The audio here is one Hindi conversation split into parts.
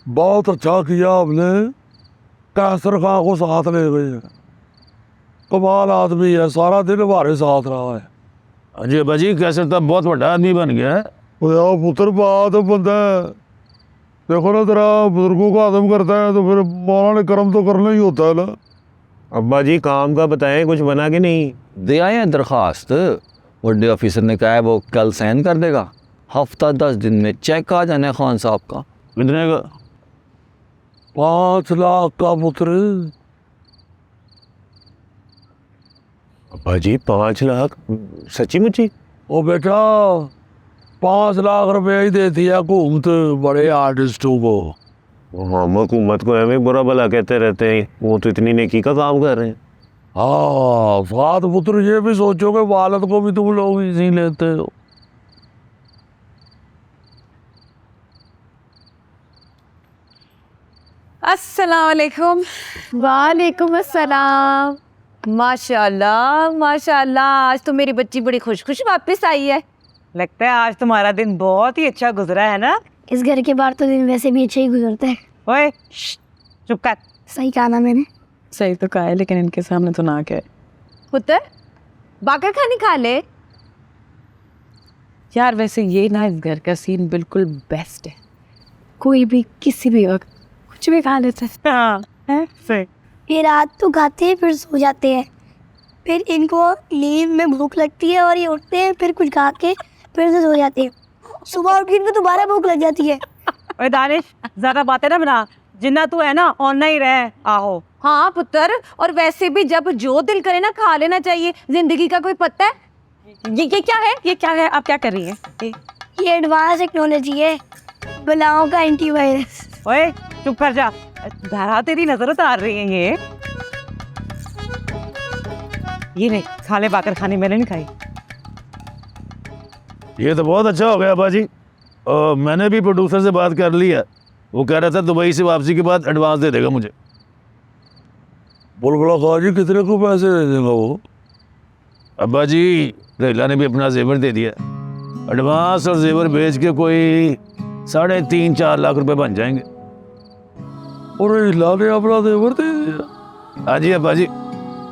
बहुत अच्छा किया आपने, कैसर खां को साथ ले गए। कमाल आदमी है, सारा दिन हमारे साथ रहा है। अजय बाजी कैसे तब बहुत बड़ा आदमी बन गया है। यार पुत्र बात बंदा है, देखो ना तेरा बुजुर्गों को आदम करता है तो फिर मौला ने कर्म तो करना ही होता है ना। अब्बा जी काम का बताएं, कुछ बना के नहीं? दे आए हैं दरख्वास्त, बड़े ऑफिसर ने कहा है वो कल साइन कर देगा। हफ्ता 10 दिन में चेक आ जाना है खान साहब का। कितने का? 5 लाख का पुत्र। अब्बा जी 5 लाख? सच्ची मुच्ची? ओ बेटा 5 लाख रुपए ही देती है हुकूमत बड़े आर्टिस्टों को। हम हुकूमत को हमें बुरा भला कहते रहते हैं, वो तो इतनी नेकी का काम कर रहे हैं। हाँ साथ पुत्र ये भी सोचो कि वालद को भी तुम लोग इसी लेते हो। अस्सलाम वालेकुम। वालेकुम अस्सलाम। माशाल्लाह माशाल्लाह, आज तो मेरी बच्ची बड़ी खुश खुश वापस आई है। लगता है आज तुम्हारा दिन बहुत ही अच्छा गुजरा है ना? इस घर के बाहर तो दिन वैसे भी अच्छे ही गुजरते हैं। ओए चुप कर। सही कहा ना मैंने? सही तो कहा है, लेकिन इनके सामने तो ना कहे। पुत्र बाकर खानी खा ले। यार वैसे ये ना इस घर का सीन बिल्कुल बेस्ट है। कोई भी किसी भी वक्त कुछ भी खा लेते हैं। हाँ है सही। ये रात तो खाते हैं फिर सो जाते हैं, फिर इनको नींद में भूख लगती है और ये उठते हैं फिर कुछ खा के फिर से सो जाते हैं। सुबह उठ के इनको दोबारा भूख लग जाती है। ओए दानिश ज्यादा बातें ना बना, जिन्ना तू है ना ऑन ही रहे। आहो हाँ पुत्र, और वैसे भी जब जो दिल करे ना खा लेना चाहिए, जिंदगी का कोई पता है। ये क्या है? ये क्या है? आप क्या कर रही हैं? ये एडवांस टेक्नोलॉजी है, बलाओं का एंटीवायरस। ओए चुप कर जा, धारा तेरी नजर उतार रही है ये नहीं खा ले बाकर खानी, मैंने नहीं खाई। ये तो बहुत अच्छा हो गया अब्बा जी। मैंने भी प्रोड्यूसर से बात कर ली है, वो कह रहा था दुबई से वापसी के बाद एडवांस दे देगा मुझे। बुलबुला खां जी कितने को पैसे दे देगा वो? अब्बा जी रेला ने भी अपना जेवर दे दिया, एडवांस और जेवर भेज के कोई 3.5-4 लाख रुपए बन जाएंगे। और हिला ने अपना देवर दे दिया? हाँ जी अब्बा जी,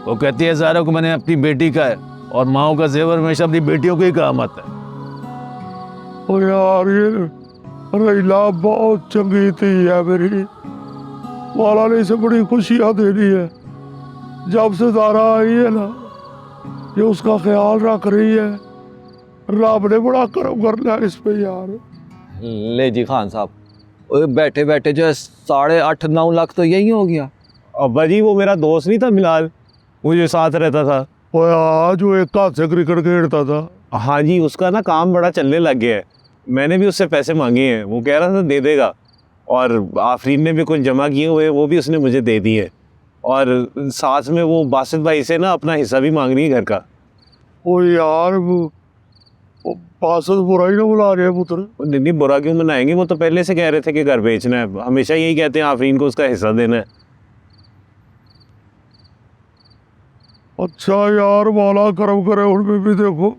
वो कहती है सारा को मैंने अपनी बेटी का है, और माओ का जेवर हमेशा अपनी बेटियों को ही काम आता है। ओ यार ये रहीला बहुत चंगी थी है मेरी, मौला ने इसे बड़ी खुशियाँ देनी है। जब से दारा आई है ना, ये उसका ख्याल रख रही है। रब ने बड़ा करम करना है इस पे यार। ले जी खान साहब, बैठे बैठे जो है 8.5-9 लाख तो यही हो गया। अब्बा जी वो मेरा दोस्त नहीं था मिलाल, वो जो साथ रहता था? ओ यार जो एक हाथ से क्रिकेट खेलता था। हाँ जी, उसका ना काम बड़ा चलने लग गया है। मैंने भी उससे पैसे मांगे हैं, वो कह रहा था दे देगा, और आफरीन ने भी कुछ जमा किए हुए, वो भी उसने मुझे दे दिए। और साथ में वो बासित भाई से ना अपना हिस्सा भी मांग रही है घर का। ओ यार वो बासत बुरा ही ना बुला रहे हैं पुत्र। नहीं बुरा क्यों मनाएंगे, वो तो पहले से कह रहे थे कि घर बेचना है, हमेशा यही कहते हैं आफरीन को उसका हिस्सा देना है। अच्छा यार मौला करम करे उनमें भी। देखो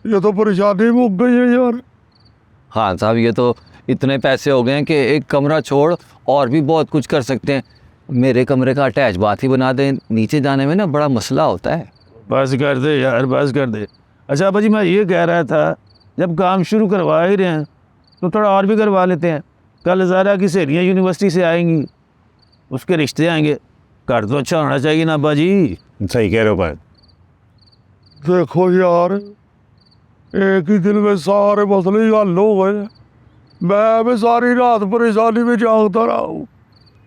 ये तो परेशानी मुक गई है यार। खान साहब ये तो इतने पैसे हो गए हैं कि एक कमरा छोड़ और भी बहुत कुछ कर सकते हैं। मेरे कमरे का अटैच बाथ ही बना दें, नीचे जाने में ना बड़ा मसला होता है। बस कर दे यार, बस कर दे। अच्छा अब्बा जी मैं ये कह रहा था, जब काम शुरू करवा ही रहे हैं तो थोड़ा और भी करवा लेते हैं। कल ज़ारा की सहेलियाँ यूनिवर्सिटी से आएंगी, उसके रिश्ते आएंगे, घर तो अच्छा होना चाहिए ना अब्बा जी। सही कह रहे हो भाई। देखो यार एक ही दिन में सारे मसले ही हल हो गए। मैं सारी रात परेशानी में जागता रहा हूँ।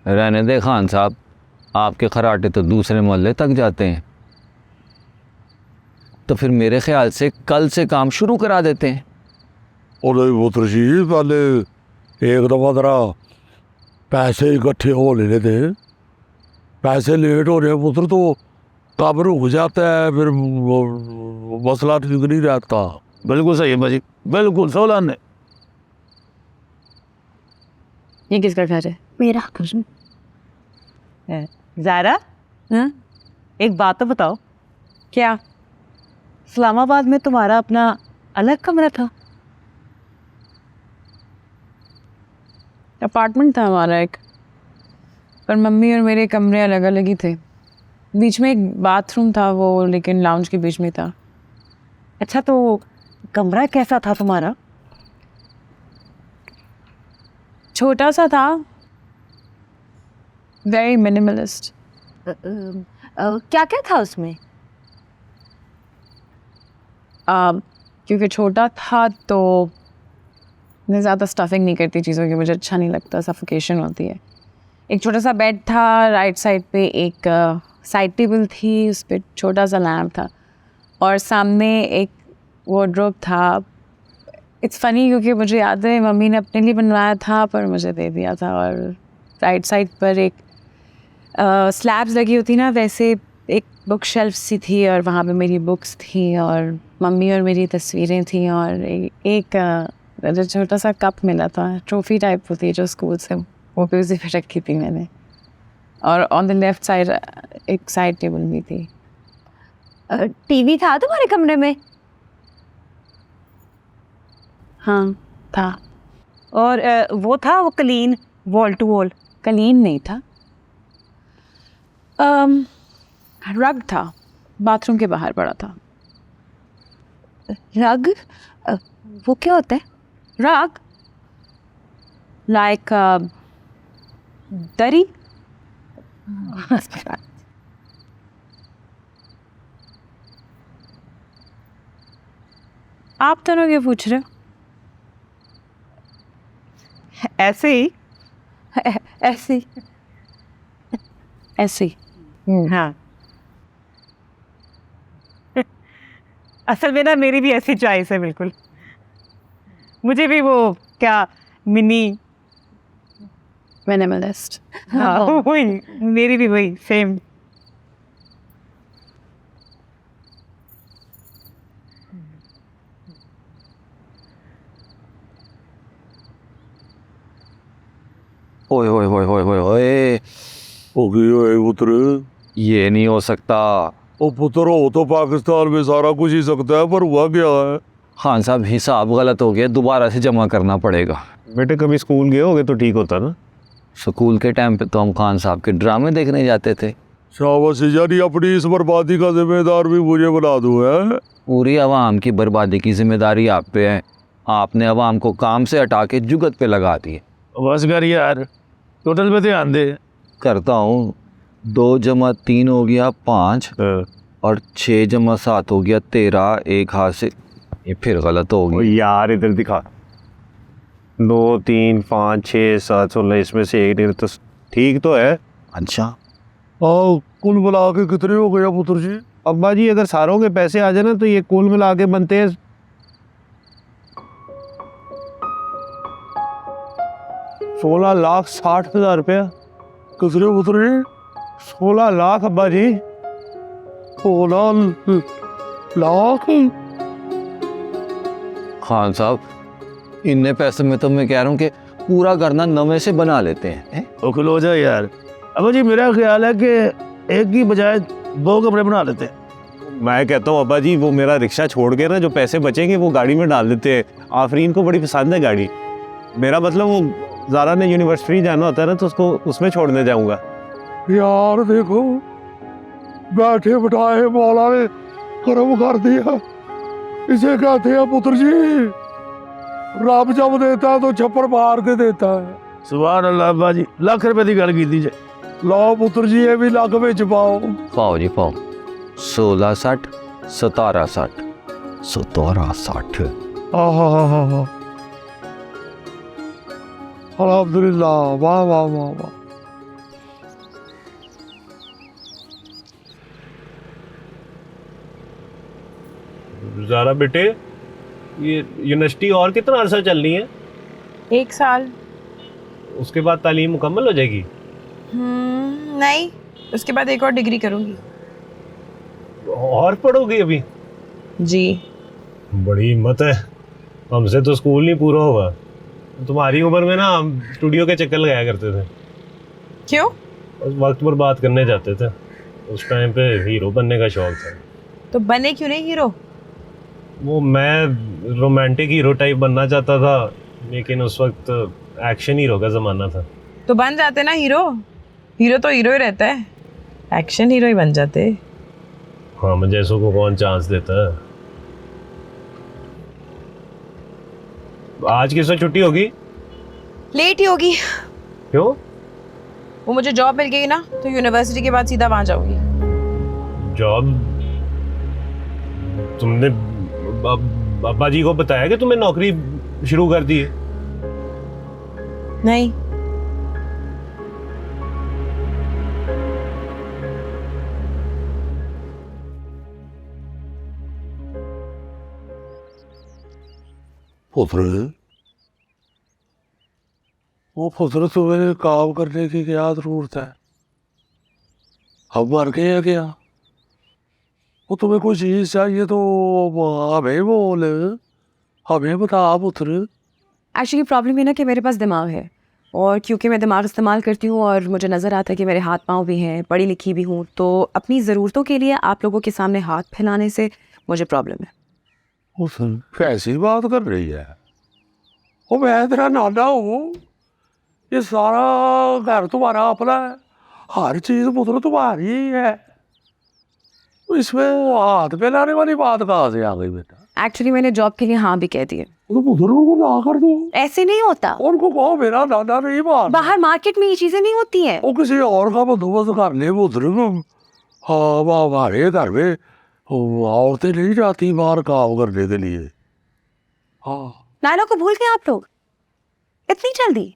रहने दे खान साहब, आपके खराटे तो दूसरे मोहल्ले तक जाते हैं। तो फिर मेरे ख्याल से कल से काम शुरू करा देते हैं। और पुत्र जी पहले एक दफ़ा जरा पैसे इकट्ठे हो लेने थे। पैसे लेट हो रहे पुत्र तो काम रुक जाता है, फिर मसला ठीक नहीं रहता। बिल्कुल सही है अब्बा जी, बिल्कुल 16 ने। ये किसका घर है? मेरा। ज़ारा एक बात तो बताओ, क्या इस्लामाबाद में तुम्हारा अपना अलग कमरा था? अपार्टमेंट था हमारा एक, पर मम्मी और मेरे कमरे अलग अलग ही थे। बीच में एक बाथरूम था वो, लेकिन लाउंज के बीच में था। अच्छा, तो कमरा कैसा था तुम्हारा? छोटा सा था, वेरी मिनिमलिस्ट। क्या क्या था उसमें? क्योंकि छोटा था तो मैं ज़्यादा स्टफिंग नहीं करती चीज़ों की, मुझे अच्छा नहीं लगता, सफोकेशन होती है। एक छोटा सा बेड था, राइट साइड पे एक साइड टेबल थी, उस पर छोटा सा लैम्प था, और सामने एक वार्डरोब था। इट्स फ़नी क्योंकि मुझे याद है मम्मी ने अपने लिए बनवाया था पर मुझे दे दिया था। और राइट साइड पर एक स्लैब्स लगी होती ना, वैसे एक बुक शेल्फ सी थी, और वहाँ पे मेरी बुक्स थी और मम्मी और मेरी तस्वीरें थी, और एक जो छोटा सा कप मिला था, ट्रॉफी टाइप होती है जो स्कूल से, वो भी उसी पे रखी थी मैंने। और ऑन द लेफ्ट साइड एक साइड टेबल भी थी। टीवी था तुम्हारे कमरे में? हाँ था। और वो था वो क्लीन वॉल टू वॉल? कलीन नहीं था, रग था, बाथरूम के बाहर पड़ा था। रग? वो क्या होता है? रग लाइक दरी। आप दोनों क्या पूछ रहे हो? ऐसे ही? ऐसे? ऐसे ही। हाँ। असल में ना मेरी भी ऐसी चॉइस है बिल्कुल। मुझे भी वो क्या मिनी, मिनिमलिस्ट। हाँ वही, मेरी भी वही सेम। ओए ओए ओए ओए ओए ओए, हो गई ओए पुत्र। ये नहीं हो सकता। ओ पुत्र, हो तो पाकिस्तान में सारा कुछ ही सकता है, पर हुआ क्या है? खान साहब, हिसाब गलत हो गया, दोबारा से जमा करना पड़ेगा। बेटे कभी स्कूल गए होगे तो ठीक होता ना। स्कूल के टाइम पे तो हम खान साहब के ड्रामे देखने जाते थे। शाबाश यानी अपनी इस बर्बादी का जिम्मेदार भी मुझे बना दूं है? पूरी आवाम की बर्बादी की जिम्मेदारी आप पे है। आपने आवाम को काम से हटा के जुगत पे लगा दी। बस कर यार, टोटल पे ध्यान दे। करता हूँ। 2 + 3 हो गया 5, और 6 + 7 हो गया 13। एक हाथ से ये फिर गलत हो ओ गई। यार इधर दिखा। 2 3 5 6 7 16, इसमें से एक नहीं तो ठीक तो है। अच्छा, हाँ, कुल मिला के कितने हो गया पुत्र जी? अब्बा जी अगर सारों के पैसे आ जाए ना तो ये कुल मिला के बनते हैं 16,60,000 रुपया। कितने पुत्र जी? 16 लाख अब्बा जी। 16 लाख? खान साहब, इतने पैसे में तो मैं कह रहा हूँ कि पूरा करना नवे से बना लेते हैं। ओके हो जाए यार। अब जी मेरा ख्याल है कि एक की बजाय 2 कमरे बना लेते हैं। मैं कहता हूँ अब्बा जी वो मेरा रिक्शा छोड़ के ना जो पैसे बचेंगे वो गाड़ी में डाल देते हैं। आफरीन को बड़ी पसंद है गाड़ी। मेरा मतलब वो ज़ारा ने यूनिवर्सिटी जाना होता है ना तो उसको उसमें छोड़ने जाऊँगा। यार देखो, बैठे बिठाए मौला ने कर्म कर दिया। इसे कहते हैं पुत्र जी, रब जब देता है तो छप्पर मार के देता है। सुभान अल्लाह अब्बा जी, लाख रुपए की गल की जे। लो पुत्र जी, ये भी लग में पाओ। पाओ जी पाओ। 16 60 17 60 17 60। हाँ, अल्हम्दुलिल्लाह, वाह वाह वाह वाह। ज़ारा बेटे, ये यूनिवर्सिटी और कितना अर्सा चलनी है? 1 साल। उसके बाद तालीम मुकम्मल हो जाएगी? नहीं, उसके बाद एक और डिग्री करूँगी। और पढ़ोगी अभी? जी। बड़ी हिम्मत है। हमसे तो स्कूल नहीं पूरा हुआ। तुम्हारी उम्र में ना हम स्टूडियो के चक्कर लगाया करते थे। क्यों? उस वक्त पर बात करने जाते थे। उस टाइम पे हीरो बनने का शौक था। तो बने क्यों नहीं हीरो? वो मैं रोमांटिक हीरो टाइप बनना चाहता था, लेकिन उस वक्त एक्शन हीरो का ज़माना था। तो बन जाते ना हीरो। हीरो तो हीरो ही रहता है, एक्शन हीरो ही बन जाते। हाँ, मैं जैसों को कौन चांस देता है। आज किस वक्त छुट्टी होगी? लेट ही होगी। क्यों? वो मुझे जॉब मिल गई ना, तो यूनिवर्सिटी के बाद सीधा वहां जाऊंगी। जॉब? तुमने अब्बा जी को बताया कि तुम्हें नौकरी शुरू कर दी है? नहीं। पुत्र, वो पुत्र तुम्हें काम करने की क्या जरूरत है? हम मर गए हैं क्या? वो तुम्हें कोई चीज चाहिए तो हमें बोल, हमें बता पुत्र। एक्चुअली प्रॉब्लम ये ना कि मेरे पास दिमाग है, और क्योंकि मैं दिमाग इस्तेमाल करती हूँ और मुझे नज़र आता है कि मेरे हाथ पाँव भी हैं, पढ़ी लिखी भी हूँ, तो अपनी ज़रूरतों के लिए आप लोगों के सामने हाथ फैलाने से मुझे प्रॉब्लम है। कैसी बात कर रही है? वो मैं तेरा नाना हूँ, ये सारा घर तुम्हारा अपना है, हर चीज पुत्र तुम्हारी ही है, इसमें हाथ फैलाने वाली बात कहाँ से आ गई बेटा? एक्चुअली मैंने जॉब के लिए हाँ भी कह दिए। तो पुत्र को ना कर दो। ऐसे नहीं होता, उनको कहो मेरा नाना नहीं बात। बाहर मार्केट में ये चीज़ें नहीं होती हैं। वो किसी और का बंदोबस्त कर ले पुत्र। हाँ, हमारे घर में औरतें नहीं जाती बाहर काम करने के लिए। हाँ, नाना को भूल गए आप लोग इतनी जल्दी?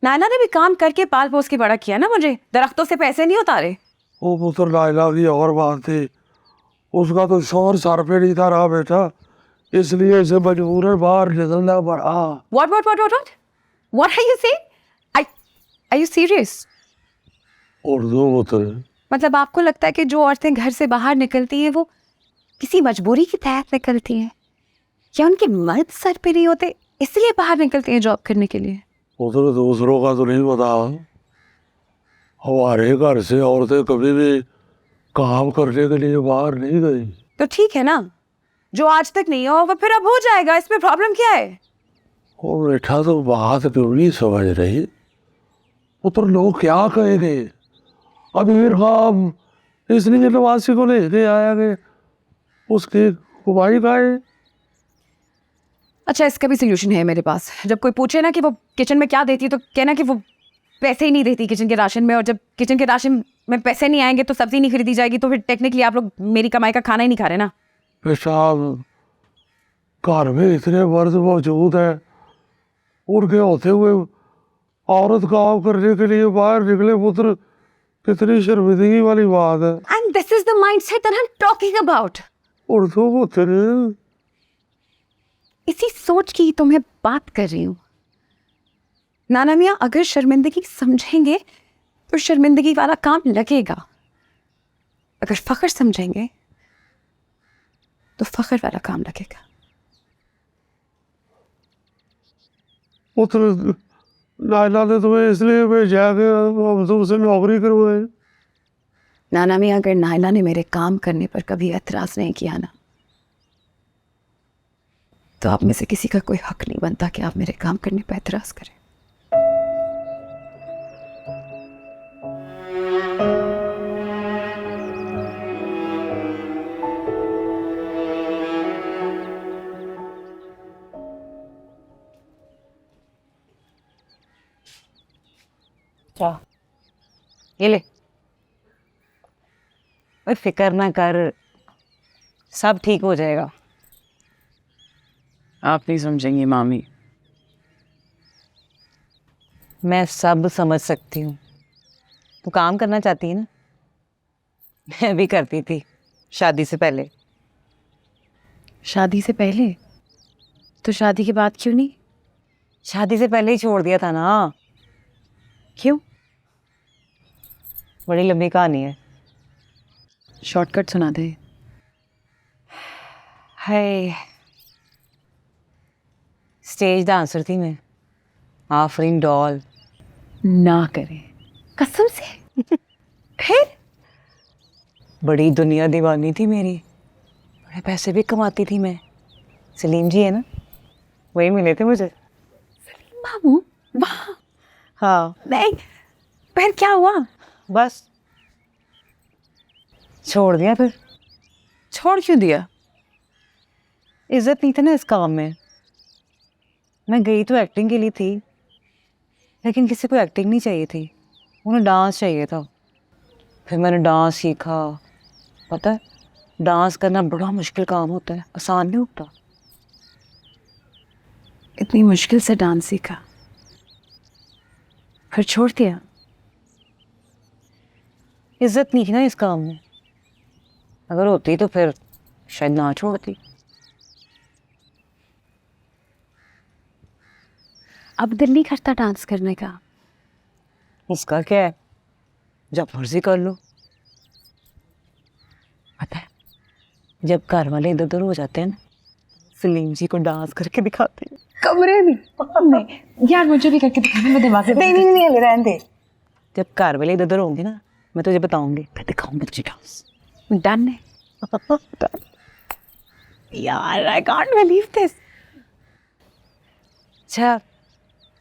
नाना ने भी काम करके पाल पोस के बड़ा किया ना मुझे, दरख्तों से पैसे नहीं उतारे। वो पुत्र नायला की और बात थी, उसका तो शोर सर पे नहीं था रहा बेटा, इसलिए इसे मजबूरन बाहर निकलना पड़ा। What are you saying? Are you serious? Urdu पुत्र। मतलब आपको लगता है कि जो औरतें घर से बाहर निकलती हैं वो किसी मजबूरी के तहत निकलती हैं, या उनके मर्द सर पे नहीं होते इसलिए बाहर निकलती हैं जॉब करने के लिए? पुत्र दूसरों का तो नहीं पता, हमारे घर से औरतें कभी भी काम करने के लिए बाहर नहीं गई। तो ठीक है ना, जो आज तक नहीं हो वो फिर अब हो जाएगा, इसमें प्रॉब्लम क्या है? वो बेटा तो बात क्यों नहीं समझ रही? पुत्र लोग क्या कहेंगे? अमीर खाम इसलिए नवासी को लेके आया कि उसकी कुमाई खाए। अच्छा, इसका भी सोल्यूशन है मेरे पास। जब कोई पूछे ना कि वो किचन में क्या देती है, तो कहना कि वो पैसे ही नहीं देती किचन के राशन में, और जब किचन के राशन में पैसे नहीं आएंगे तो सब्जी नहीं खरीदी जाएगी, तो फिर टेक्निकली आप लोग मेरी कमाई का खाना ही नहीं खा रहे ना। पेशाब घर में इतने मर्द मौजूद है, उनके होते हुए औरत काम करने के लिए बाहर निकले पुत्र, कितनी शर्मिंदगी वाली बात है। And this is the mindset that I am talking about. Urdu पुत्र, इसी सोच की तो मैं बात कर रही हूँ। नाना मियाँ अगर शर्मिंदगी समझेंगे तो शर्मिंदगी वाला काम लगेगा, अगर फख्र समझेंगे तो फख्र वाला काम लगेगा। पुत्र नायला ने तुम्हें इसलिए भेजा कि हम तुमसे नौकरी करवाए। नाना मियाँ अगर नायला ने मेरे काम करने पर कभी एतराज नहीं किया ना, तो आप में से किसी का कोई हक नहीं बनता कि आप मेरे काम करने पर एतराज करें। अच्छा, ये ले। ओए फिक्र ना कर, सब ठीक हो जाएगा। आप नहीं समझेंगी मामी। मैं सब समझ सकती हूँ। तू काम करना चाहती है ना? मैं भी करती थी शादी से पहले। शादी से पहले? तो शादी के बाद क्यों नहीं? शादी से पहले ही छोड़ दिया था ना। क्यों? बड़ी लंबी कहानी है, शॉर्टकट सुना दे। हाय, स्टेज डांसर थी मैं, आफरीन डॉल। ना करे कसम से। फिर? बड़ी दुनिया दीवानी थी मेरी, बड़े पैसे भी कमाती थी मैं। सलीम जी है ना, वही मिले थे मुझे। मामू वाह। हाँ नहीं, फिर क्या हुआ? बस छोड़ दिया फिर। छोड़ क्यों दिया? इज्जत नहीं थी ना इस काम में। मैं गई तो एक्टिंग के लिए थी, लेकिन किसी को एक्टिंग नहीं चाहिए थी, उन्हें डांस चाहिए था। फिर मैंने डांस सीखा। पता है, डांस करना बड़ा मुश्किल काम होता है, आसान नहीं होता। इतनी मुश्किल से डांस सीखा, फिर छोड़ दिया? इज्जत नहीं थी ना इस काम में, अगर होती तो फिर शायद ना छोड़ती। अब दिल नहीं करता डांस करने का? उसका क्या है, जब मर्जी कर लो। पता है, जब घर वाले इधर उधर हो जाते हैं ना, सलीम जी को डांस करके दिखाते हैं कमरे में। नहीं यार, मुझे भी करके दिखाना, मैं दिमाग से नहीं रहने दे। जब घर वाले इधर उधर होंगे ना, मैं तुझे बताऊंगी, फिर दिखाऊंगी तुझे डांस। डन है यार, आई कांट बिलीव दिस। अच्छा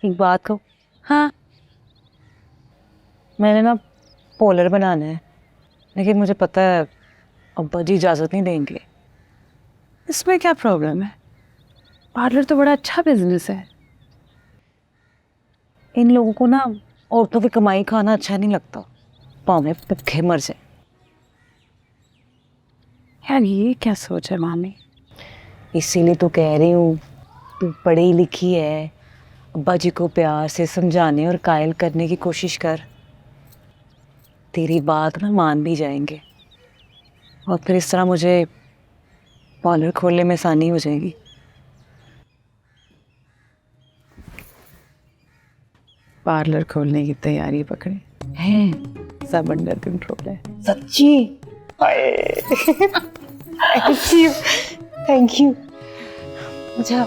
एक बात कहूँ, हाँ, मैंने ना पोलर बनाना है, लेकिन मुझे पता है अब्बा जी इजाज़त नहीं देंगे। इसमें क्या प्रॉब्लम है? पार्लर तो बड़ा अच्छा बिजनेस है। इन लोगों को ना औरतों की कमाई खाना अच्छा नहीं लगता, पाँव में भूखे मर जाए। यार ये क्या सोच है मामी? इसीलिए तो कह रही हूँ, तू पढ़ी लिखी है, अब्बा जी को प्यार से समझाने और कायल करने की कोशिश कर। तेरी बात ना मान भी जाएंगे, और फिर इस तरह मुझे पार्लर खोलने में आसानी हो जाएगी। पार्लर खोलने की तैयारी पकड़े हैं, सब अंडर कंट्रोल है। सच्ची? Thank you. अच्छा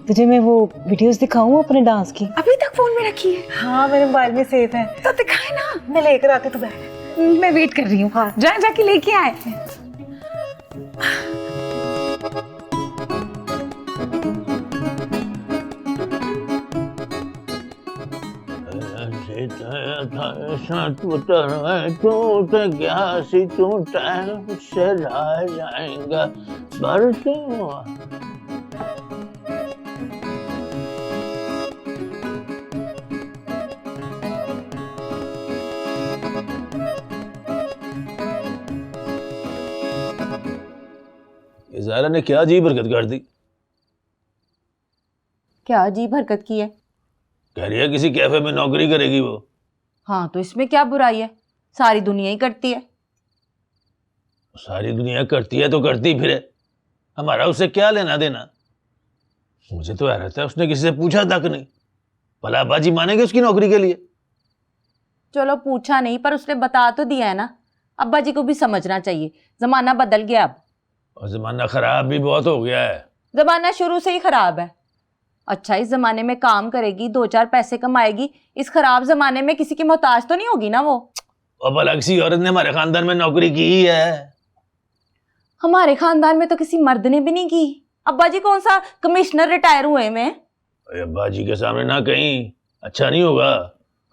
तुझे मैं वो वीडियोस दिखाऊं अपने डांस की? अभी तक फोन में रखी है? हाँ मेरे मोबाइल में सेव है। तो दिखाए ना, मैं लेकर आती, तू बैठ। मैं वेट कर रही हूँ। हाँ, जाके लेके आए। जाएगा बरसों। ये ज़ारा ने क्या अजीब हरकत कर दी? क्या अजीब हरकत की है? कह रही है किसी कैफे में नौकरी करेगी वो। हाँ तो इसमें क्या बुराई है, सारी दुनिया ही करती है। सारी दुनिया करती है तो करती फिरे, हमारा उससे क्या लेना देना? मुझे तो हैरत है, उसने किसी से पूछा तक नहीं। भला बाजी मानेंगे उसकी नौकरी के लिए? चलो पूछा नहीं, पर उसने बता तो दिया है ना। अब्बा जी को भी समझना चाहिए, जमाना बदल गया अब। और जमाना खराब भी बहुत हो गया है। जमाना शुरू से ही खराब है। अच्छा इस जमाने में काम करेगी, 2-4 पैसे कमाएगी, इस खराब जमाने में किसी की मोहताज तो नहीं होगी ना वो। अब अलग सी औरत ने हमारे खानदान में नौकरी की ही है। हमारे खानदान में तो किसी मर्द ने भी नहीं की। अब्बा जी कौन सा कमिश्नर रिटायर हुए में? अब्बा जी के सामने ना कहीं, अच्छा नहीं होगा।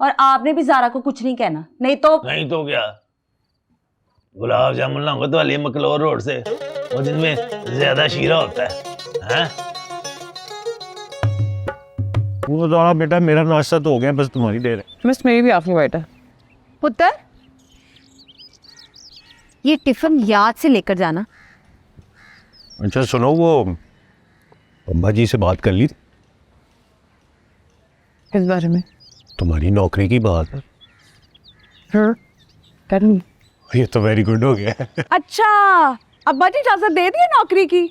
और आपने भी ज़ारा को कुछ नहीं कहना, नहीं तो क्या? गुलाब जामुन लाऊंगा तो वाली मकलोर रोड से, और जिनमें ज्यादा शीरा होता है। वो तो बेटा मेरा नाश्ता तो हो गया, बस तुम्हारी देर है। बस मेरी भी आखिरी बाइट है। पुत्र ये टिफिन याद से लेकर जाना। अच्छा सुनो, वो अम्बा जी से बात कर ली? किस बारे में? तुम्हारी नौकरी की बात है। हाँ कर ली। ये तो वेरी गुड हो गया। अच्छा अब्बा जी इजाजत दे दी नौकरी की?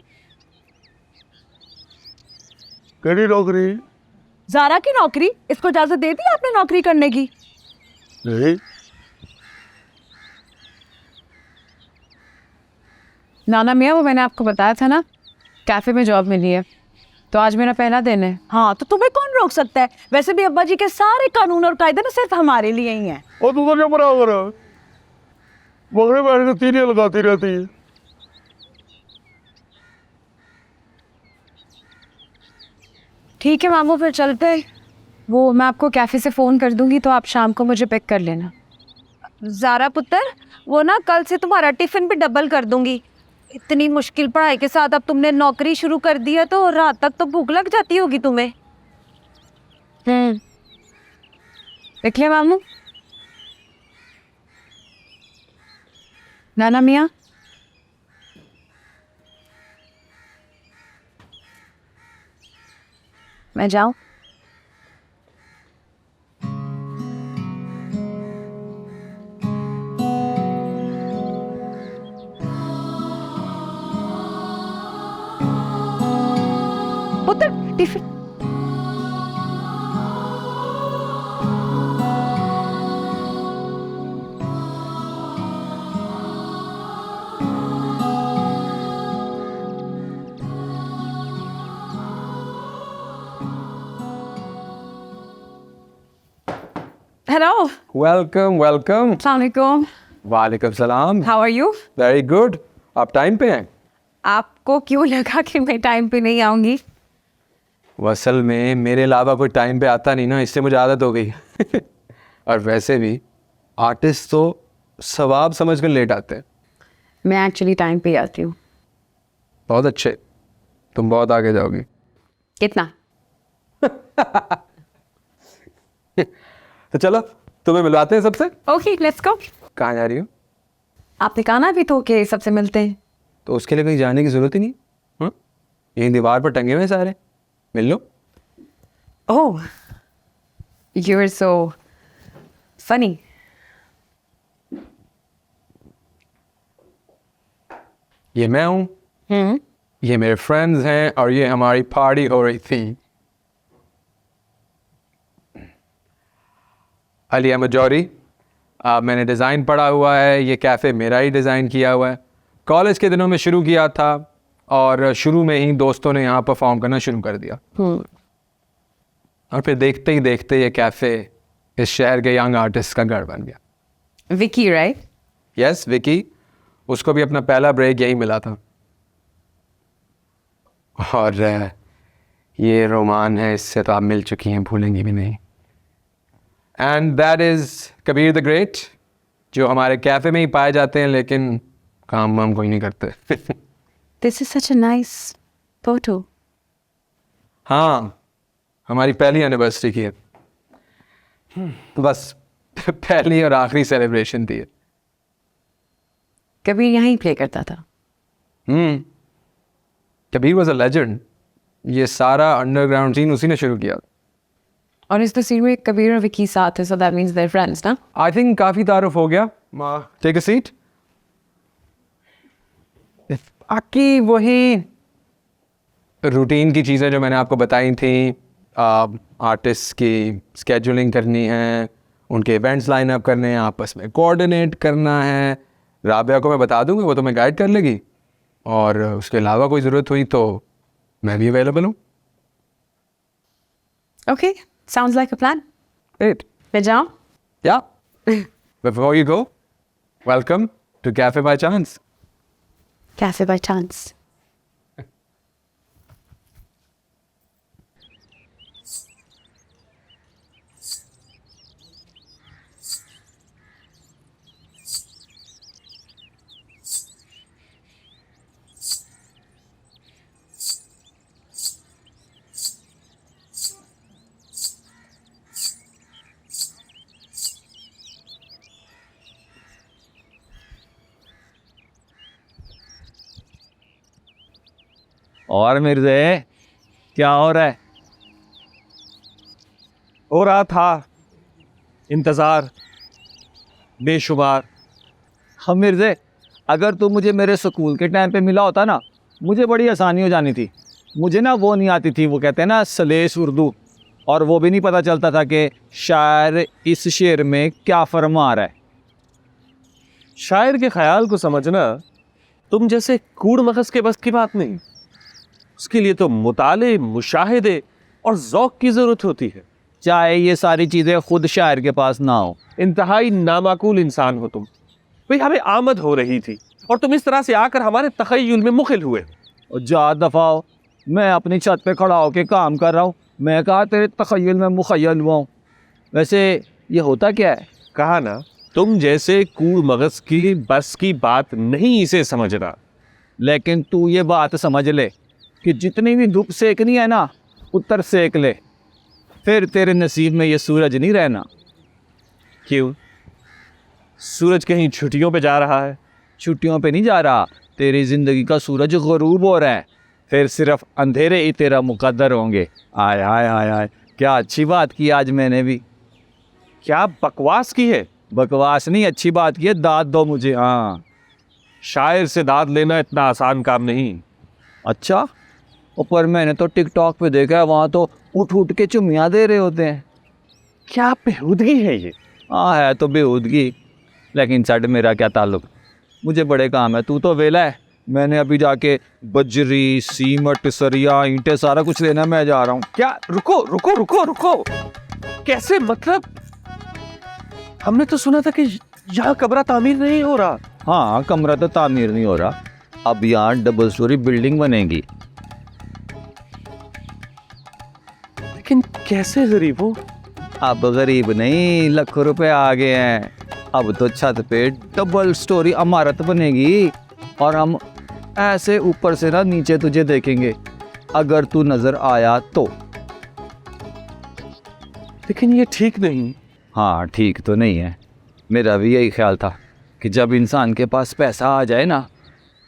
केड़ी नौकरी? ज़ारा की नौकरी, इसको इजाजत दे दी आपने नौकरी करने की? नहीं, नाना मियाँ वो मैंने आपको बताया था ना, कैफ़े में जॉब मिली है, तो आज मेरा पहला दिन है। हाँ तो तुम्हें कौन रोक सकता है? वैसे भी अब्बा जी के सारे कानून और कायदे ना सिर्फ हमारे लिए ही हैं। और तू तो जब बराबर है, बगड़े बैठ के तीलियां लगाती रहती है। ठीक है मामू, फिर चलते हैं। वो मैं आपको कैफ़े से फ़ोन कर दूंगी तो आप शाम को मुझे पिक कर लेना। ज़ारा पुत्र, वो ना कल से तुम्हारा टिफ़िन भी डबल कर दूंगी। इतनी मुश्किल पढ़ाई के साथ अब तुमने नौकरी शुरू कर दी है तो रात तक तो भूख लग जाती होगी तुम्हें। देख लिया मामू। नाना मियाँ, मैं जाऊँ? पुत्र टिफ़िन। Hello, welcome welcome. अस्सलाम वालेकुम। वालेकुम सलाम। How are you? Very good. आप टाइम पे हैं? आपको क्यों लगा कि मैं टाइम पे नहीं आऊँगी? वो असल में मेरे अलावा कोई टाइम पे आता नहीं ना, इससे मुझे आदत हो गई। और वैसे भी आर्टिस्ट तो सवाब समझ कर लेट आते हैं। मैं एक्चुअली टाइम पे ही आती हूँ। बहुत अच्छे, तुम बहुत आगे जाओगी। कितना? तो चलो तुम्हें मिलवाते हैं सबसे। Okay, let's go. कहाँ जा रही हो? आपने कहा ना अभी तो कि सबसे मिलते हैं। तो उसके लिए कहीं जाने की ज़रूरत ही नहीं। हाँ, यहीं दीवार पर टंगे हुए हैं सारे, मिल लो। ओह, यू आर सो फनी। ये मैं हूँ, ये मेरे फ्रेंड्स हैं और ये हमारी पार्टी हो रही थी। अली अहमद जौहरी, मैंने डिज़ाइन पढ़ा हुआ है, ये कैफ़े मेरा ही डिज़ाइन किया हुआ है। कॉलेज के दिनों में शुरू किया था और शुरू में ही दोस्तों ने यहाँ परफॉर्म करना शुरू कर दिया। और फिर देखते ही देखते ये कैफ़े इस शहर के यंग आर्टिस्ट का घर बन गया। विकी, राइट? यस, विकी। उसको भी अपना पहला ब्रेक यही मिला था। और ये रोमान है, इससे तो आप मिल चुकी हैं, भूलेंगी भी नहीं। And that is Kabir the great, जो हमारे कैफ़े में ही पाए जाते हैं लेकिन काम वाम कोई नहीं करते। This is such a nice photo. हाँ, हमारी पहली एनिवर्सरी की है। बस पहली और आखिरी सेलिब्रेशन थी। कबीर यहीं प्ले करता था। Kabir was a legend. ये सारा अंडरग्राउंड सीन उसी ने शुरू किया। और इस तस्वीर में कबीर और विकी साथ है, so that means there friends ना? आई थिंक काफ़ी तारुफ हो गया। Take a seat. बाकी वही रूटीन की चीज़ें जो मैंने आपको बताई थी, आर्टिस्ट की स्केजुलिंग करनी है, उनके इवेंट्स लाइन अप करने हैं, आपस में कोऑर्डिनेट करना है। राबिया को मैं बता दूंगा, वो तो मैं गाइड कर लेगी। और उसके अलावा कोई ज़रूरत हुई तो मैं भी अवेलेबल हूँ। Okay, sounds like a plan. Great. मैं जाऊँ? Yeah. Before you go, welcome to Cafe by Chance. Cafe by chance. और मिर्जे, क्या हो रहा है? हो रहा था इंतज़ार बेशुमार। हम मिर्जे, अगर तू मुझे मेरे स्कूल के टाइम पे मिला होता ना, मुझे बड़ी आसानी हो जानी थी। मुझे ना वो नहीं आती थी, वो कहते हैं ना सलेस उर्दू, और वो भी नहीं पता चलता था कि शायर इस शेर में क्या फरमा रहा है। शायर के ख्याल को समझना तुम जैसे कूड़ मगज़ के बस की बात नहीं। उसके लिए तो मुताले, मुशाहिदे और ज़ौक़ की ज़रूरत होती है। चाहे ये सारी चीज़ें खुद शायर के पास ना हो। इंतहाई नामाकूल इंसान हो तुम। भाई हमें आमद हो रही थी और तुम इस तरह से आकर हमारे तख़य्युल में मुखिल हुए। और जा दफ़ा हो, मैं अपनी छत पे खड़ा होकर काम कर रहा हूँ, मैं कहा तेरे तखय्युल में मुखय्यल हुआ हूँ। वैसे ये होता क्या है? कहा ना, तुम जैसे कूड़ मगज की बस की बात नहीं इसे समझ रहा। लेकिन तू ये बात समझ ले कि जितनी भी धूप सेकनी है ना, उत्तर सेक ले, फिर तेरे नसीब में ये सूरज नहीं रहना। क्यों? सूरज कहीं छुट्टियों पे जा रहा है? छुट्टियों पे नहीं जा रहा, तेरी ज़िंदगी का सूरज गरूब हो रहा है, फिर सिर्फ अंधेरे ही तेरा मुकद्दर होंगे। आय हाय हाय हाय, क्या अच्छी बात की आज मैंने भी। क्या बकवास की है? बकवास नहीं, अच्छी बात की है, दाद दो मुझे। हाँ। शायर से दाद लेना इतना आसान काम नहीं। अच्छा, ऊपर मैंने तो टिकटॉक पे देखा है, वहाँ तो उठ उठ के चुम्मियाँ दे रहे होते हैं। क्या बेहूदगी है ये? हाँ है तो बेहूदगी, लेकिन सड मेरा क्या ताल्लुक, मुझे बड़े काम है। तू तो वेला है, मैंने अभी जाके बजरी सीमट सरिया ईंटें सारा कुछ लेना, मैं जा रहा हूँ। क्या? रुको रुको रुको रुको, कैसे मतलब? हमने तो सुना था कि यहाँ कमरा तामीर नहीं हो रहा। हाँ, कमरा तो तामीर नहीं हो रहा, अब यहाँ डबल स्टोरी बिल्डिंग बनेगी। लेकिन कैसे गरीब हो? अब गरीब नहीं, लाखों रुपए आ गए हैं। अब तो छत पे डबल स्टोरी इमारत बनेगी और हम ऐसे ऊपर से ना नीचे तुझे देखेंगे, अगर तू नजर आया तो। लेकिन ये ठीक नहीं। हाँ, ठीक तो नहीं है, मेरा भी यही ख्याल था कि जब इंसान के पास पैसा आ जाए ना,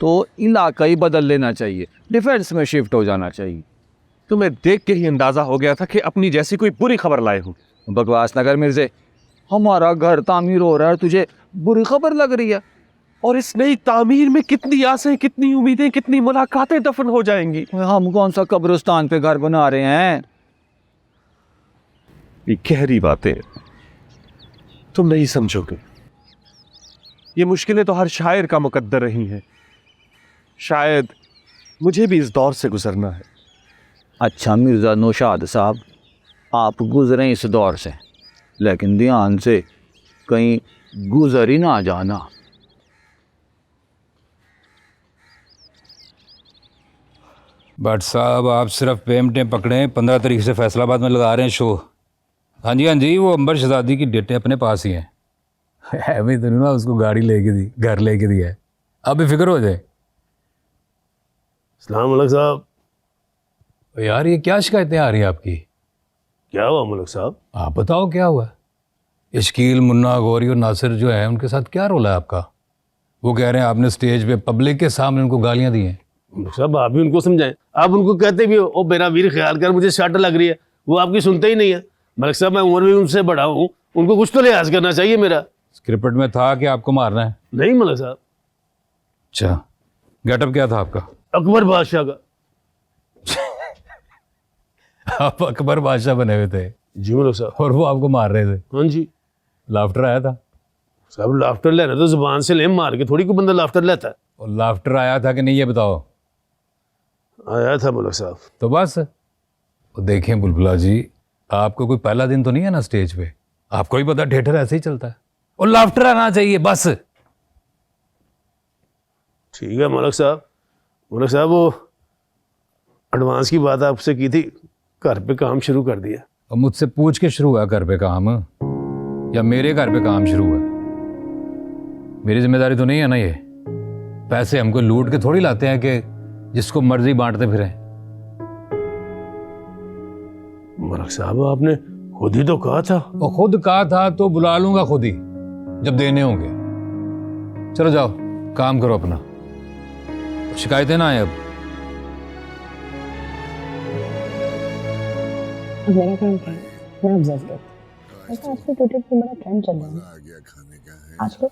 तो इलाका ही बदल लेना चाहिए, डिफेंस में शिफ्ट हो जाना चाहिए। तुम्हें देख के ही अंदाजा हो गया था कि अपनी जैसी कोई बुरी खबर लाए हो। बकवास नगर मिर्जे, हमारा घर तामीर हो रहा है, तुझे बुरी खबर लग रही है? और इस नई तामीर में कितनी आसें, कितनी उम्मीदें, कितनी मुलाकातें दफन हो जाएंगी। हम कौन सा कब्रिस्तान पे घर बना रहे हैं? ये गहरी बातें तुम नहीं समझोगे। ये मुश्किलें तो हर शायर का मुकद्दर रही हैं। शायद मुझे भी इस दौर से गुजरना है। अच्छा मिर्ज़ा नौशाद साहब, आप गुजरें इस दौर से, लेकिन ध्यान से कहीं गुजर ही ना जाना। भट्ट साहब, आप सिर्फ पेमेंटें पकड़ें, 15 तारीख से फैसलाबाद में लगा रहे हैं शो। हाँ जी, वो अंबर शहजादी की डेटें अपने पास ही हैं। है भी तो नहीं ना, उसको गाड़ी लेके दी, घर लेके दिया है, अब बेफिक्र हो जाए। अस्सलाम वालेकुम साहब। यार ये क्या शिकायतें आ रही हैं आपकी? क्या हुआ मलिक साहब? आप बताओ क्या हुआ? इश्कील, मुन्ना, गौरी और नासिर जो है, उनके साथ क्या रोल है आपका? वो कह रहे हैं आपने स्टेज पे पब्लिक के सामने उनको गालियाँ दी हैं। मलिक साहब, आप भी उनको समझाएं। आप उनको कहते भी हो, ओ मेरा वीर ख्याल कर, मुझे शर्ट लग रही है, वो आपकी सुनते ही नहीं है। मलिक साहब, मैं उम्र में उनसे बड़ा हूँ, उनको कुछ तो लिहाज करना चाहिए मेरा। स्क्रिप्ट में था कि आपको मारना है? नहीं मलिक साहब। अच्छा, गेटअप क्या था आपका? अकबर बादशाह का। आप अकबर बादशाह बने हुए थे? जी मलिक साहब। और वो आपको मार रहे थे? हाँ जी। लाफ्टर आया था? साहब लाफ्टर लेना तो जुबान से ले, मार के थोड़ी कोई बंदा लाफ्टर लेता है। और लाफ्टर आया था कि नहीं, ये बताओ। आया था मलिक साहब। तो बस वो देखें बुलबुला जी, आपको कोई पहला दिन तो नहीं है ना स्टेज पे, आपको ही पता थिएटर ऐसे ही चलता है, और लाफ्टर आना चाहिए बस। ठीक है मलिक साहब। मलिक साहब, वो एडवांस की बात आपसे की थी, घर पे काम शुरू कर दिया। और मुझसे पूछ के शुरू हुआ घर पे काम, या मेरे घर पे काम शुरू हुआ? मेरी जिम्मेदारी तो नहीं है ना ये। पैसे हमको लूट के थोड़ी लाते हैं कि जिसको मर्जी बांटते फिरें। मलिक साहब, आपने खुद ही तो कहा था। और खुद कहा था तो बुला लूंगा खुद ही जब देने होंगे। चलो जाओ, काम करो अपना, शिकायतें ना आए अब। मेरा काम क्या है, मैं ऑब्जर्व करती हूँ। वैसे आजकल ट्विटर पे बड़ा ट्रेंड चल रहा है। आजकल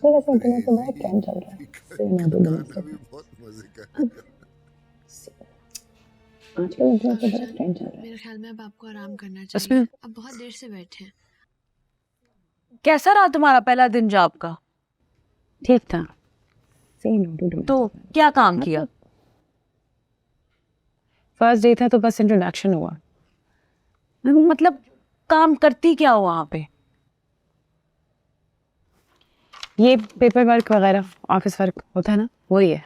वैसे इंटरनेट पे बड़ा ट्रेंड चल रहा है। आजकल इंटरनेट पे बड़ा ट्रेंड चल रहा है। मेरे ख्याल में अब आपको आराम करना चाहिए। अब बहुत देर से बैठे हैं। कैसा रहा तुम्हारा पहला दिन जॉब का? ठीक था। तो क्या काम किया? फर्स्ट डे था तो बस इंट्रोडक्शन हुआ। मतलब काम करती क्या हो वहाँ पे? ये पेपर वर्क वगैरह, ऑफिस वर्क होता है ना, वही है।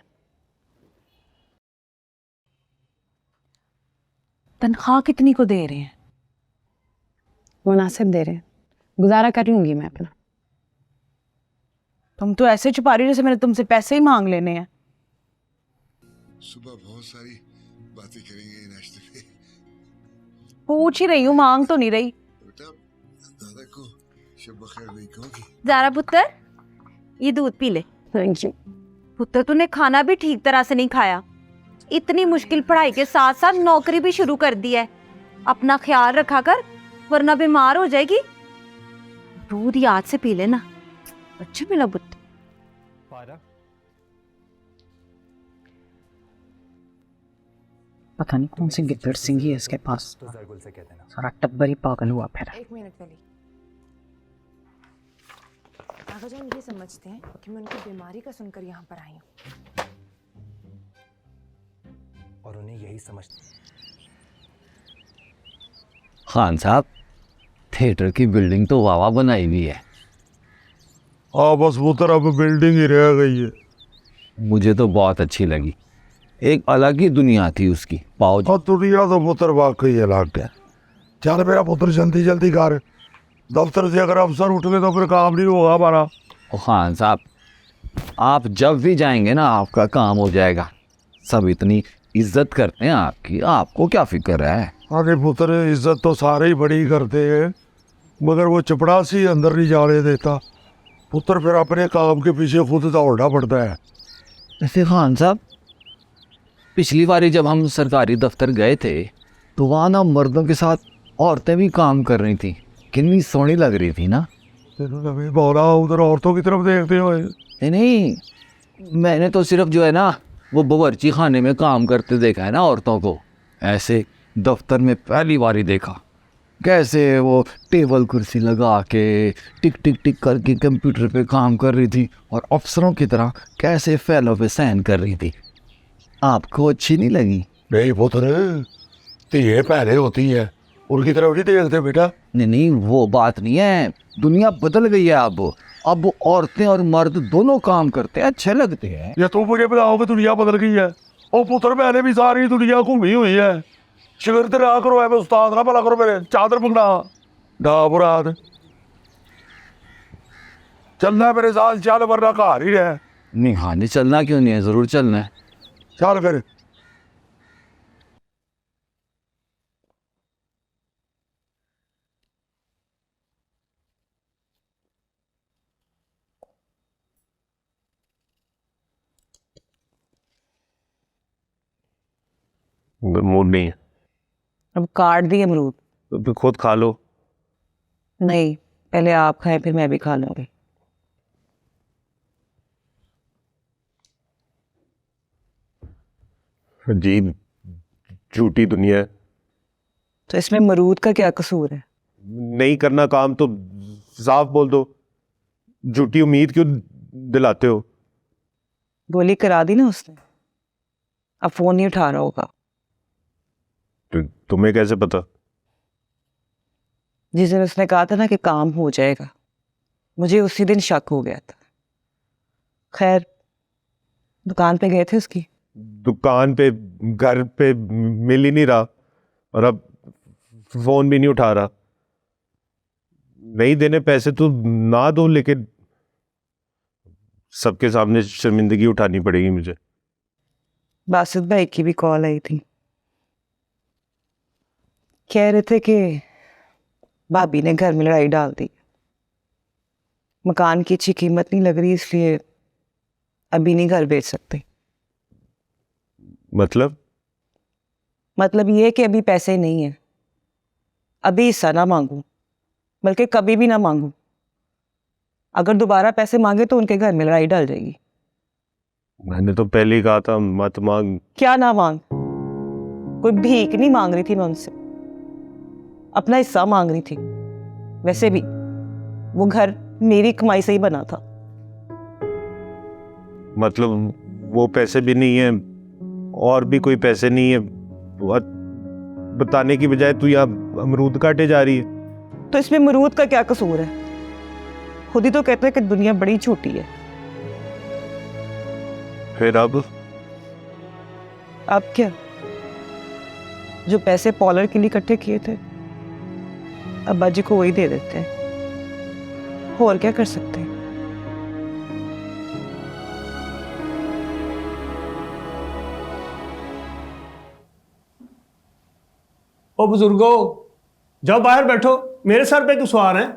तनख्वाह कितनी को दे रहे हैं? मुनासिब दे रहे हैं, गुजारा कर लूँगी मैं अपना। तुम तो ऐसे छुपा रही हो जैसे मैंने तुमसे पैसे ही मांग लेने हैं। सुबह बहुत सारी बातें करेंगे नाश्ते पे। पूछ ही रही हूँ, मांग तो नहीं रही। बेटा दादा को शब बखैर नहीं कहोगी? ज़ारा पुत्र, ये दूध पी ले। Thank you. पुत्र, तूने खाना भी ठीक तरह से नहीं खाया। इतनी मुश्किल पढ़ाई के साथ साथ नौकरी भी शुरू कर दी है। अपना ख्याल रखा कर, वरना बीमार हो जाएगी। दूध याद से पी लेना। अच्छा मिला पुत्र। पता नहीं कौन सी गिद्दड़ सिंह है इसके पास, सारा टब्बर ही पागल हुआ फिर। एक मिनट वाली आगा जान ये समझते हैं कि मैं उनकी बीमारी का सुनकर यहाँ पर आई हूँ, और उन्हें यही समझते। खान साहब, थिएटर की बिल्डिंग तो वावा बनाई हुई है। हाँ बस पुत्र, अब बिल्डिंग ही रह गई है। मुझे तो बहुत अच्छी लगी, एक अलग ही दुनिया थी उसकी। पाओ हाँ, दुनिया तो पुत्र वाकई अलग है। चल मेरा पुत्र जल्दी जल्दी कर, दफ्तर से अगर अफसर उठ गए तो फिर काम नहीं होगा हमारा। खान साहब, आप जब भी जाएंगे ना आपका काम हो जाएगा। सब इतनी इज्जत करते हैं आपकी, आपको क्या फिक्र है? अरे पुत्र, इज्जत तो सारे ही बड़ी करते हैं, मगर वो चपड़ासी अंदर नहीं जाने देता। पुत्र फिर अपने काम के पीछे खुद दौड़ना पड़ता है। वैसे खान साहब, पिछली बारी जब हम सरकारी दफ्तर गए थे तो वहाँ ना मर्दों के साथ औरतें भी काम कर रही थी, कितनी सोहनी लग रही थी ना। बोला उधर औरतों की तरफ देखते हो? नहीं, मैंने तो सिर्फ जो है ना वो बावर्ची खाने में काम करते देखा है ना औरतों को। ऐसे दफ्तर में पहली बार ही देखा, कैसे वो टेबल कुर्सी लगा के टिक टिक टिक करके कंप्यूटर पे काम कर रही थी, और अफसरों की तरह कैसे फैलों पे साइन कर रही थी। आपको अच्छी नहीं लगी? नहीं पुत्र, तो ये पहले होती है, उनकी तरफ नहीं देखते बेटा। नहीं, वो बात नहीं है, दुनिया बदल गई है अब औरतें और मर्द दोनों काम करते हैं, अच्छे लगते हैं। ये तुम मुझे बताओ कि दुनिया बदल गई है? और पुत्र, मैंने भी सारी दुनिया घूमी हुई है। शिगिर्द रहा करो, है उस्ताद ना भला करो मेरे, चादर पकड़ा डाबरात। चलना मेरे साथ, चल वरना घर ही रह। नहीं हाँ नहीं, चलना क्यों नहीं है, ज़रूर चलना है। चल फिर। मूड नहीं है। अब काट दिए अमरूद। तो फिर खुद खा लो। नहीं, पहले आप खाएं फिर मैं भी खा लूंगी। अजीब झूठी दुनिया है। तो इसमें अमरूद का क्या कसूर है? नहीं करना काम तो साफ बोल दो, झूठी उम्मीद क्यों दिलाते हो? गोली करा दी ना उसने, अब फोन नहीं उठा रहा होगा। तो तुम्हें कैसे पता? जिस दिन उसने कहा था ना कि काम हो जाएगा, मुझे उसी दिन शक हो गया था। खैर, दुकान पे गए थे उसकी? दुकान पे, घर पे मिल ही नहीं रहा, और अब फोन भी नहीं उठा रहा। नहीं देने पैसे तो ना दो, लेकिन सबके सामने शर्मिंदगी उठानी पड़ेगी मुझे। बासित भाई की भी कॉल आई थी, कह रहे थे कि भाभी ने घर में लड़ाई डाल दी, मकान की अच्छी कीमत नहीं लग रही, इसलिए अभी नहीं घर बेच सकते। मतलब ये कि अभी पैसे नहीं है, अभी हिस्सा ना मांगू, बल्कि कभी भी ना मांगू। अगर दोबारा पैसे मांगे तो उनके घर में लड़ाई डाल जाएगी। मैंने तो पहले ही कहा था मत मांग। क्या ना मांग? कोई भीख नहीं मांग रही थी मैं उनसे, अपना हिस्सा मांग रही थी। वैसे भी वो घर मेरी कमाई से ही बना था। मतलब वो पैसे भी नहीं है और भी कोई पैसे नहीं है, बताने की बजाय तू यहाँ अमरूद काटे जा रही है। तो इसमें अमरूद का क्या कसूर है? खुद ही तो कहते हैं कि दुनिया बड़ी छोटी है। फिर अब क्या जो पैसे पॉलर के लिए इकट्ठे किए थे अब्बा जी को वही दे देते हैं, और क्या कर सकते हैं। ओ बुजुर्गो, जाओ बाहर बैठो, मेरे सर पे क्यों सवार हैं?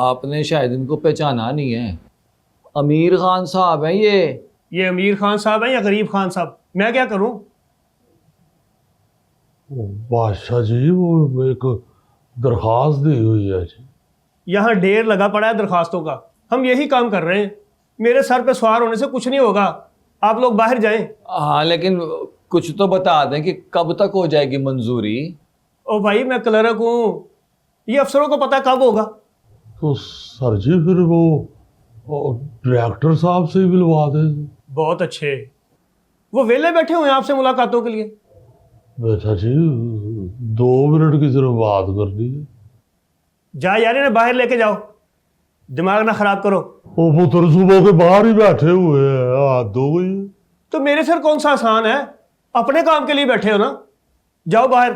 आपने शायद इनको पहचाना नहीं है, अमीर खान साहब हैं ये अमीर खान साहब हैं या गरीब खान साहब? मैं क्या करूं? बादशाह जी वो एक दरख्वास्त दी हुई है जी। यहाँ ढेर लगा पड़ा है दरखास्तों का, हम यही काम कर रहे हैं। मेरे सर पे सवार होने से कुछ नहीं होगा, आप लोग बाहर जाएं। हाँ, लेकिन कुछ तो बता दें कि कब तक हो जाएगी मंजूरी। ओ भाई मैं क्लर्क हूँ, ये अफसरों को पता कब होगा। तो सर जी फिर वो डायरेक्टर साहब से ही मिलवा दे। बहुत अच्छे, वो वेले बैठे हुए हैं आपसे मुलाकातों के लिए। बेटा जी 2 मिनट की सिर्फ बात करनी है। जा यार, इन्हें बाहर लेके जाओ, दिमाग ना खराब करो। वो पुत्र सुबह के बाहर ही बैठे हुए हैं, हद हो गई। तो मेरे सर कौन सा आसान है, अपने काम के लिए बैठे हो ना, जाओ बाहर।